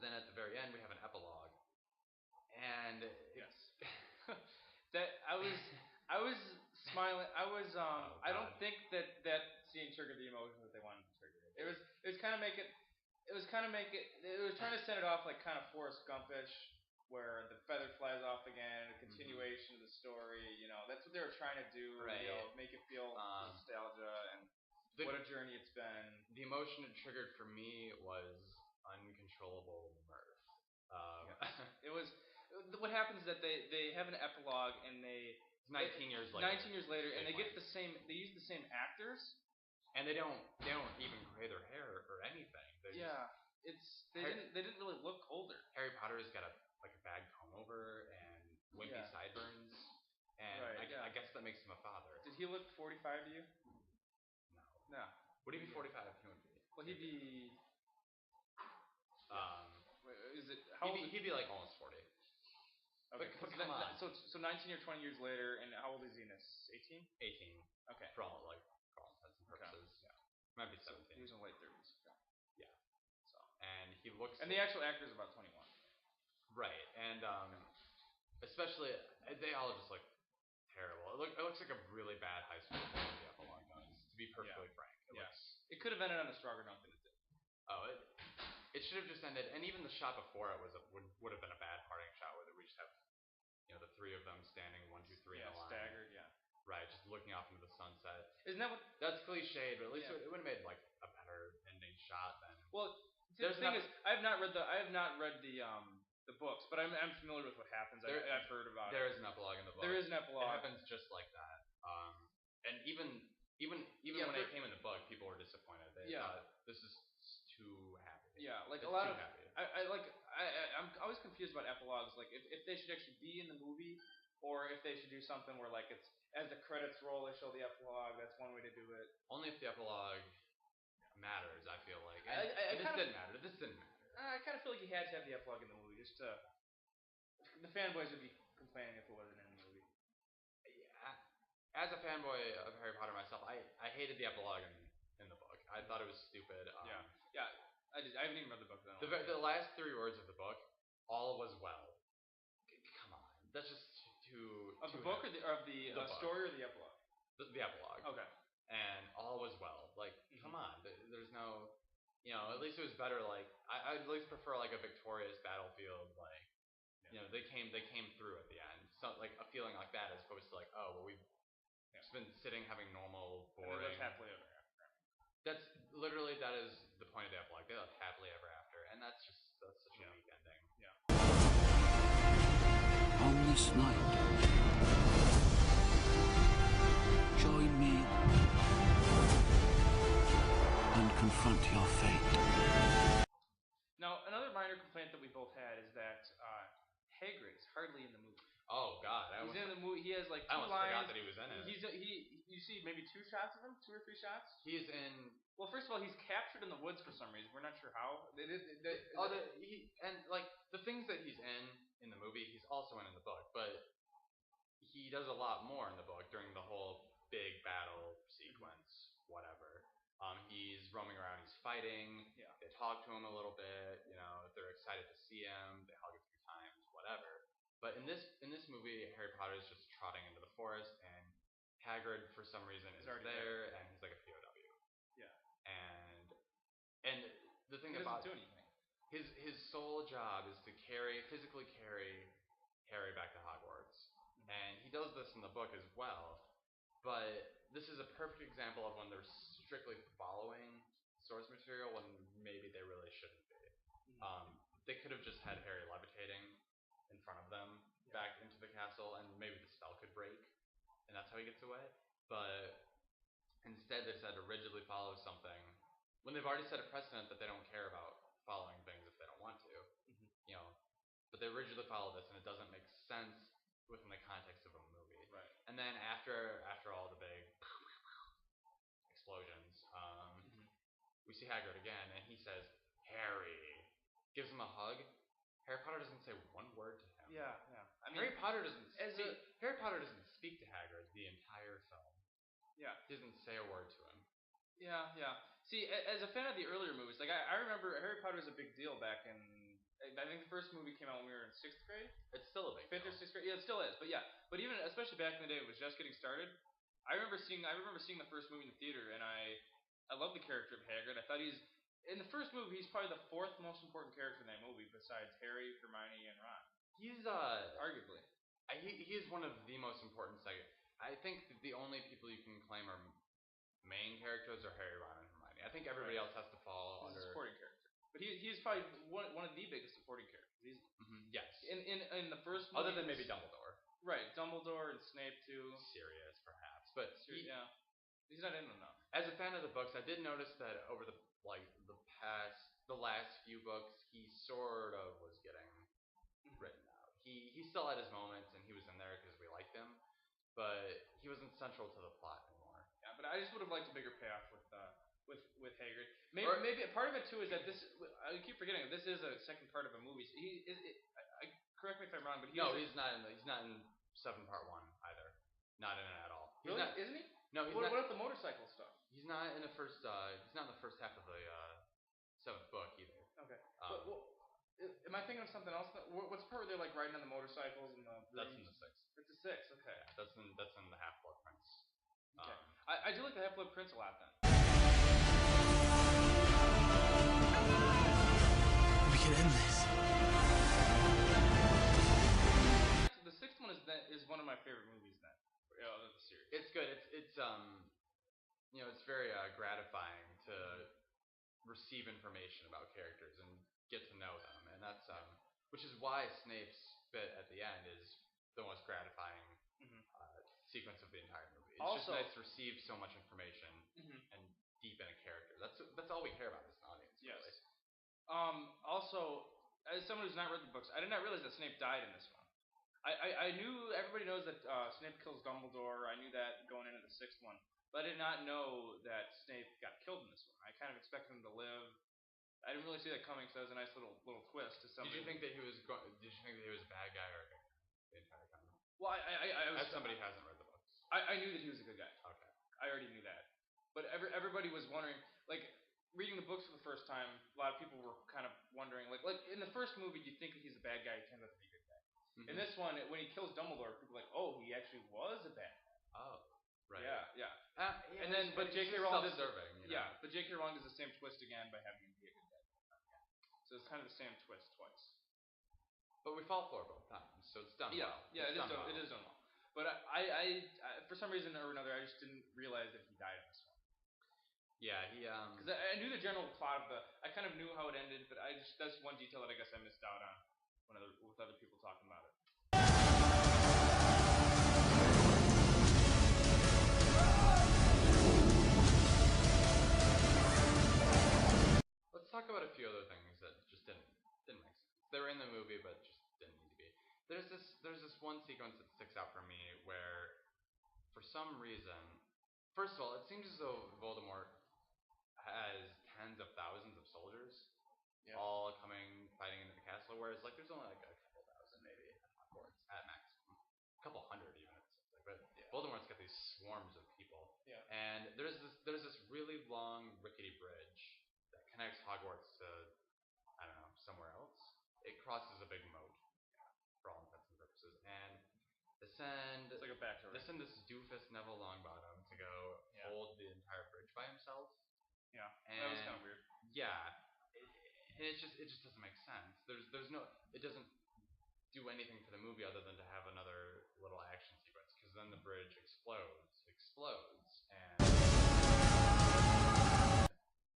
But then at the very end, we have an epilogue, and yes, that I was smiling. I don't think that scene triggered the emotion that they wanted to trigger. It was kind of make it. It was kind of make it. It was trying to set it off like kind of Forrest Gumpish, where the feather flies off again, a continuation of the story. That's what they were trying to do. Right. Make it feel nostalgia and what a journey it's been. The emotion it triggered for me was uncontrollable mirth. It was. What happens is that they have an epilogue and they. 19 years later. 19 years later, and they get the same. They use the same actors. And they don't even gray their hair or anything. They didn't really look older. Harry Potter's got a bad comb over and wimpy sideburns, and I guess that makes him a father. Did he look 45 to you? No. Would he be 45 if he would be? Well, he'd be. Is it? He'd be like almost 40. Okay. But come on. So 19 or 20 years later, and how old is he in this? 18. 18. Okay. For all intents and purposes. Okay. Yeah. Might be 17. So he was in the late 30s. Okay. Yeah. So. And he looks. And the actual actor is about 21. Right. And especially they all just look terrible. It looks like a really bad high school film. The epilogue does. To be perfectly frank. It could have ended on a stronger note than it did. Oh, it should have just ended. And even the shot before it would have been a bad parting shot where we just have the three of them standing 1, 2, 3 in a line. Staggered. Yeah. Right, just looking off into the sunset. Isn't that what? That's cliched, but at least it would have made a better ending shot then. Well, the thing is, I have not read the books, but I'm familiar with what happens. I've heard about There is an epilogue in the book. There is an epilogue. It happens just like that. And even when it came in the book, people were disappointed. They thought this is too happy. Yeah, like it's a lot too of. Happy. I'm always confused about epilogues. Like if they should actually be in the movie, or if they should do something where it's as the credits roll, they show the epilogue. That's one way to do it. Only if the epilogue matters, I feel like. And this didn't matter. This didn't matter. I kind of feel like you had to have the epilogue in the movie just to. The fanboys would be complaining if it wasn't in the movie. Yeah. As a fanboy of Harry Potter myself, I hated the epilogue in the book. I thought it was stupid. Yeah. I haven't even read the book. The last 3 words of the book, all was well. Come on, that's just too. Of the book or the story or the epilogue? The epilogue. Okay. And all was well. Come on, there's no. At least it was better. I'd at least prefer a victorious battlefield. They came through at the end. So a feeling like that, as opposed to we've just been sitting having normal, boring. And they live happily ever after. That is the point of the epilogue. They live happily ever after, and that's such a weak ending. Yeah. On this night, join me and confront your fate. Now, another minor complaint that we both had is that Hagrid is hardly in the movie. Oh God, he's in the movie. He has 2 lines. I almost forgot that he was in it. You see maybe 2 shots of him, 2 or 3 shots. He's in. Well, first of all, he's captured in the woods for some reason. We're not sure how. The things that he's in the movie, he's also in the book, but he does a lot more in the book during the whole big battle sequence, whatever. He's roaming around, he's fighting. Yeah. They talk to him a little bit. They're excited to see him. They hug a few times, whatever. But in this movie, Harry Potter is just trotting into the forest, and Hagrid, for some reason, is there, and he's like a POW. Yeah. And the thing about he doesn't do anything. His sole job is to physically carry Harry back to Hogwarts, and he does this in the book as well. But this is a perfect example of when they're strictly following source material when maybe they really shouldn't be. They could have just had Harry levitating in front of them back into the castle, and maybe the spell could break, and that's how he gets away. But instead, they decided to rigidly follow something when they've already set a precedent that they don't care about following things if they don't want to. But they rigidly follow this, and it doesn't make sense within the context of a movie. Right. And then after all the big explosions, we see Hagrid again, and he says, "Harry," gives him a hug. Harry Potter doesn't say one word to him. Yeah. Harry Potter doesn't speak to Hagrid the entire film. Yeah. He doesn't say a word to him. Yeah. See, as a fan of the earlier movies, I remember Harry Potter was a big deal back in I think the first movie came out when we were in 6th grade. It's still a big deal. 5th or 6th grade. Yeah, it still is. But yeah, but even especially back in the day, it was just getting started. I remember seeing the first movie in the theater, and I love the character of Hagrid. I thought in the first movie he's probably the 4th most important character in that movie besides Harry, Hermione, and Ron. He's arguably. He is one of the most important second. I think the only people you can claim are main characters are Harry, Ron, and Hermione. I think everybody else has to fall under supporting character. But he's probably one of the biggest supporting characters. Yes. In the first movie, other than maybe Dumbledore. Right, Dumbledore and Snape too. Sirius perhaps, but he's not in them now. As a fan of the books, I did notice that over the last few books, he sort of was getting written out. He still had his moments, and he was in there because we liked him, but he wasn't central to the plot anymore. Yeah, but I just would have liked a bigger payoff with Hagrid. Maybe part of it too is that this. I keep forgetting this is a second part of a movie. So correct me if I'm wrong, but he's not in 7 Part 1 either. Not in it at all. Really? Isn't he? No, he's what not. What about the motorcycle stuff? He's not in the first. He's not in the first half of the 7th book either. Okay. Am I thinking of something else? What's the part where they're like riding on the motorcycles and the? That's in the 6th. It's the 6th. Okay. Yeah, that's in the Half-Blood Prince. Okay. I do like the Half-Blood Prince a lot then. We can end this. The 6th one is one of my favorite movies then. Of the series. It's good. It's it's very gratifying to receive information about characters and get to know them, and that's which is why Snape's bit at the end is the most gratifying sequence of the entire movie. It's just nice to receive so much information and deepen a character. That's all we care about as an audience. Yes. Really. Also, as someone who's not read the books, I did not realize that Snape died in this one. I knew everybody knows that Snape kills Dumbledore. I knew that going into the 6th one, but I did not know that Snape got killed in this one. I kind of expected him to live. I didn't really see that coming, so that was a nice little twist to somebody. Did you think that he was a bad guy or a good guy the entire time? Well, I was. As somebody who hasn't read the books, I knew that he was a good guy. Okay. I already knew that, but everybody was wondering, like. Reading the books for the first time, a lot of people were kind of wondering, like in the first movie, you think that he's a bad guy, he turns out to be a good guy. In this one, when he kills Dumbledore, people are like, oh, he actually was a bad guy. Oh, right. Yeah. And then, but J.K. Rowling does but J.K. Rowling does the same twist again by having him be a good guy. So it's kind of the same twist twice. But we fall for it both times, so it's done well. Yeah, it is done well. But I for some reason or another, I just didn't realize that he died in this one. Yeah, because I knew the general plot of I kind of knew how it ended, but that's one detail that I guess I missed out on with other people talking about it. Let's talk about a few other things that just didn't make sense. They were in the movie, but just didn't need to be. There's this one sequence that sticks out for me where, for some reason, first of all, it seems as though Voldemort has tens of thousands of soldiers all coming fighting into the castle, whereas like there's only like a couple thousand maybe at Hogwarts at maximum, a couple hundred even it seems like. But Voldemort's got these swarms of people, and there's this really long rickety bridge that connects Hogwarts to I don't know somewhere else. It crosses a big moat for all intents and purposes, and it's like a backdoor. They send this doofus Neville Longbottom to go hold the entire bridge by himself. Yeah, that was kind of weird. Yeah, and it just doesn't make sense. There's no, it doesn't do anything for the movie other than to have another little action sequence, because then the bridge explodes, and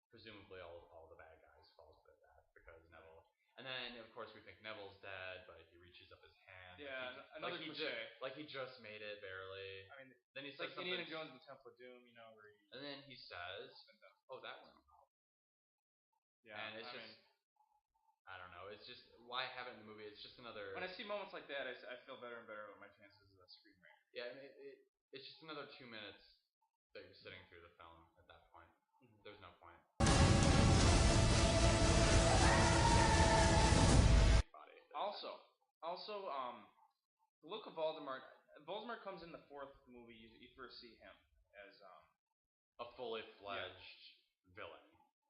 presumably all the bad guys fall to their death because Neville. And then of course we think Neville's dead, but he reaches up his hand. Yeah, another cliche. Like he just made it barely. I mean, then he says like Indiana Jones and the Temple of Doom, where he. And then he says, "Oh, that went well." Yeah, and it's I don't know. It's just why have it in the movie? It's just another. When I see moments like that, I feel better and better about my chances as a screenwriter. Yeah, and it's just another 2 minutes that you're sitting through the film at that point. There's no point. Also, the look of Voldemort. Voldemort comes in the 4th movie. You first see him as a fully fledged villain.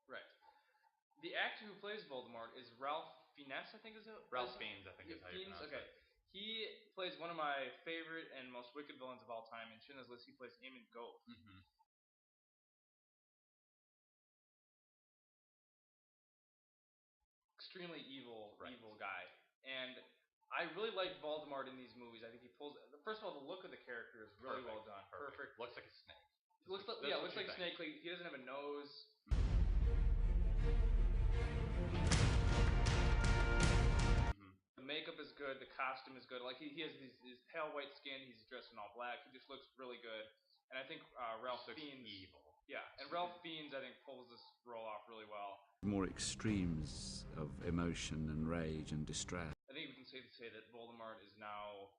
Right. The actor who plays Voldemort is Ralph Fiennes, I think is it. Ralph Fiennes, I think is how you pronounce okay. it. He plays one of my favorite and most wicked villains of all time in Schindler's List. He plays Eamon Gove. Mm-hmm. Extremely evil guy, and I really like Voldemort in these movies. I think he pulls. First of all, the look of the character is really well done. Perfect. Looks like a snake. Looks like Snake. Like, he doesn't have a nose. The makeup is good. The costume is good. Like he has his pale white skin. He's dressed in all black. He just looks really good. And I think Ralph Fiennes. Evil. Yeah, and Ralph Fiennes I think pulls this role off really well. More extremes of emotion and rage and distress. I think we can safely say that Voldemort is now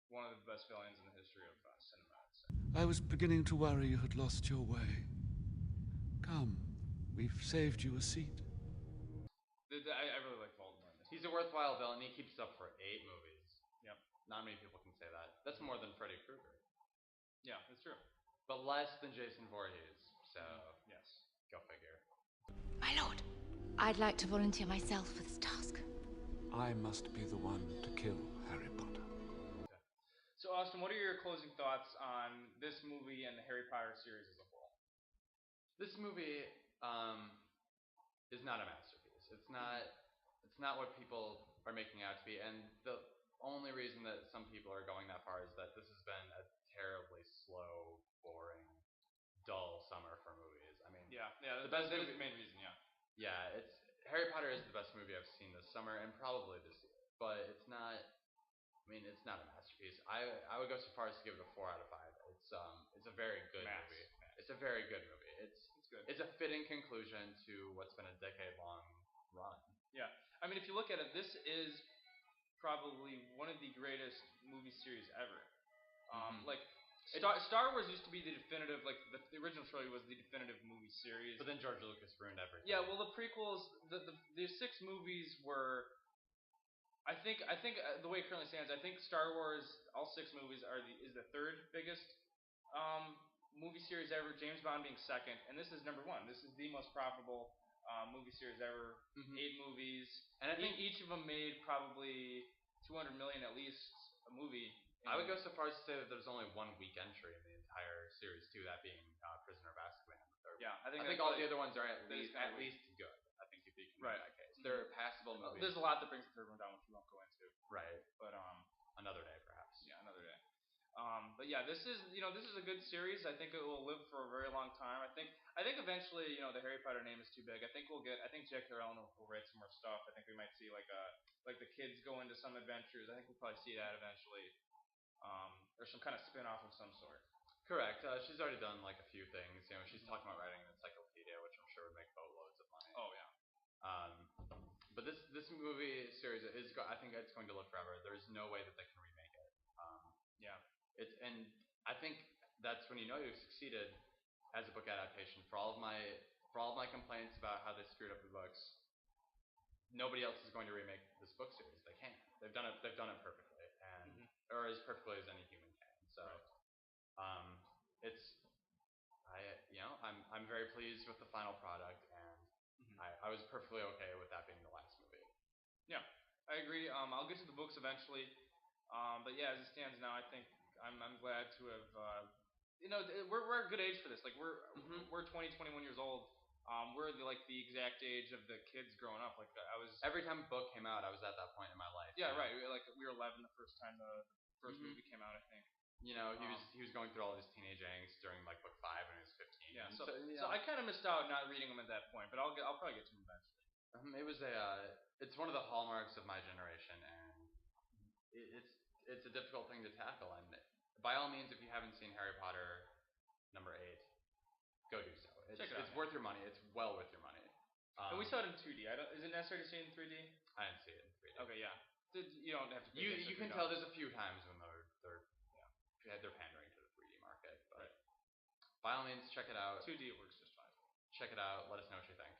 one of the best villains in the history of cinema. I was beginning to worry you had lost your way. Come, we've saved you a seat. I really like Voldemort. He's a worthwhile villain. He keeps up for 8 movies. Yep. Not many people can say that. That's more than Freddy Krueger. Yeah, that's true. But less than Jason Voorhees. So, yes. Go figure. My lord, I'd like to volunteer myself for this task. I must be the one to kill Harry Potter. Okay. So, Austin, what are your closing thoughts on this movie and the Harry Potter series as a whole? This movie is not a masterpiece. It's not what people are making out to be, and the only reason that some people are going that far is that this has been a terribly slow, boring, dull summer for movies. I mean, that is the main reason. Yeah, Harry Potter is the best movie I've seen this summer and probably this year, but it's not. I mean, it's not a masterpiece. I would go so far as to give it a 4 out of 5. It's a very good movie. It's a very good movie. It's good. It's a fitting conclusion to what's been a decade-long run. Yeah, I mean, if you look at it, this is probably one of the greatest movie series ever. Like Star Wars used to be the definitive, like the original trilogy was the definitive movie series. But then George Lucas ruined everything. Yeah, well, the prequels, the 6 movies were. I think the way it currently stands, I think Star Wars, all 6 movies is the 3rd biggest movie series ever. James Bond being 2nd, and this is number 1. This is the most profitable movie series ever. 8 movies, and I think each of them made probably $200 million at least a movie. I would go so far as to say that there's only 1 weak entry in the entire series too, that being Prisoner of Azkaban. Yeah, I think all the other ones are at least good. I think if you can make that case, they're passable movies. There's a lot that brings the 3rd one down, which we won't go into. Right, but another day perhaps. Yeah, another day. But yeah, this is a good series. I think it will live for a very long time. I think eventually, the Harry Potter name is too big. I think J.K. Rowling will write some more stuff. I think we might see like the kids go into some adventures. I think we'll probably see that eventually. Or some kind of spin-off of some sort. Correct. She's already done like a few things. She's talking about writing an encyclopedia, which I'm sure would make boatloads of money. Oh yeah. But this movie series I think it's going to live forever. There's no way that they can remake it. Yeah. And I think that's when you know you've succeeded as a book adaptation. For all of my complaints about how they screwed up the books, nobody else is going to remake this book series. They can't. They've done it perfectly, and or as perfectly as any human can. So, I'm very pleased with the final product, and I was perfectly okay with that being the last movie. Yeah, I agree. I'll get to the books eventually, but yeah, as it stands now, I think I'm glad to have. We're at a good age for this. Like we're 20, 21 years old. We're the exact age of the kids growing up. Like I was. Every time a book came out, I was at that point in my life. Yeah, right. We were 11 the first time the first movie came out, I think. He was going through all his teenage angst during like book 5 when he was 15. Yeah, so I kind of missed out not reading them at that point, but I'll probably get to them eventually. It's one of the hallmarks of my generation, and it's a difficult thing to tackle. And by all means, if you haven't seen Harry Potter number 8, go do so. Check it out. It's worth your money. It's well worth your money. And we saw it in 2D. Is it necessary to see it in 3D? I didn't see it in 3D. Okay, yeah. You don't have to. You can tell there's a few times when they're pandering to the 3D market, but by all means, check it out. 2D it works just fine. Check it out. Let us know what you think.